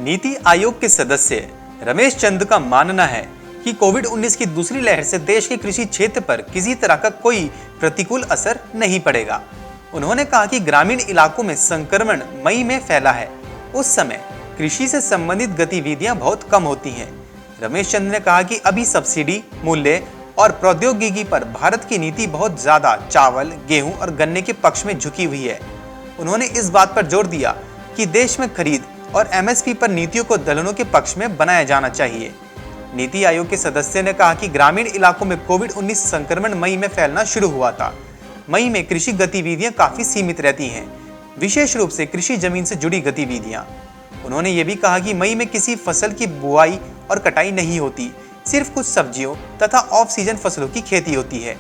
नीति आयोग के सदस्य रमेश चंद का मानना है कि कोविड-19 की दूसरी लहर से देश के कृषि क्षेत्र पर किसी तरह का कोई प्रतिकूल असर नहीं पड़ेगा। उन्होंने कहा कि ग्रामीण इलाकों में संक्रमण मई में फैला है। उस समय कृषि से संबंधित गतिविधियां बहुत कम होती हैं। रमेश चंद ने कहा कि अभी सब्सिडी, मूल्य और प्रौद्योगिकी पर भारत की नीति बहुत ज्यादा चावल, गेहूं और गन्ने के पक्ष में झुकी हुई है। उन्होंने इस बात पर जोर दिया कि देश में खरीद और एमएसपी पर नीतियों को दलहनों के पक्ष में बनाया जाना चाहिए। नीति आयोग के सदस्य ने कहा कि ग्रामीण इलाकों में कोविड-19 संक्रमण मई में फैलना शुरू हुआ था। मई में कृषि गतिविधियां काफी सीमित रहती हैं, विशेष रूप से कृषि जमीन से जुड़ी गतिविधियां। उन्होंने ये भी कहा कि मई में किसी फसल की बुआई और कटाई नहीं होती, सिर्फ कुछ सब्जियों तथा ऑफ सीजन फसलों की खेती होती है।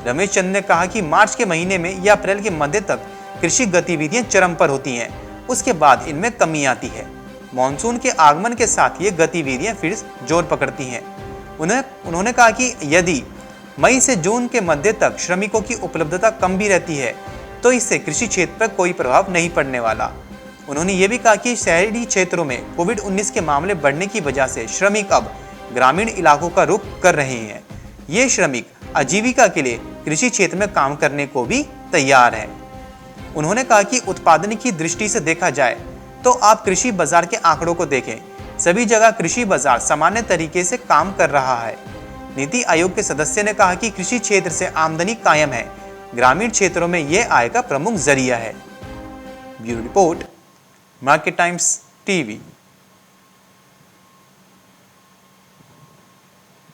रमेश चंद ने कहा कि मार्च के महीने में या अप्रैल के मध्य तक कृषि गतिविधियां चरम पर होती हैं, उसके बाद इनमें कमी आती है। मॉनसून के आगमन के साथ ये गतिविधियां फिर जोर पकड़ती हैं। उन्होंने कहा कि यदि मई से जून के मध्य तक श्रमिकों की उपलब्धता कम भी रहती है तो इससे कृषि क्षेत्र पर कोई प्रभाव नहीं पड़ने वाला। उन्होंने ये भी कहा कि शहरी क्षेत्रों में कोविड-19 के मामले बढ़ने की वजह से श्रमिक अब ग्रामीण इलाकों का रुख कर रहे हैं। ये श्रमिक आजीविका के लिए कृषि क्षेत्र में काम करने को भी तैयार हैं। उन्होंने कहा कि उत्पादन की दृष्टि से देखा जाए तो आप कृषि बाजार के आंकड़ों को देखें, सभी जगह कृषि बाजार सामान्य तरीके से काम कर रहा है। नीति आयोग के सदस्य ने कहा कि कृषि क्षेत्र से आमदनी कायम है, ग्रामीण क्षेत्रों में यह आय का प्रमुख जरिया है। Bureau report, market times TV.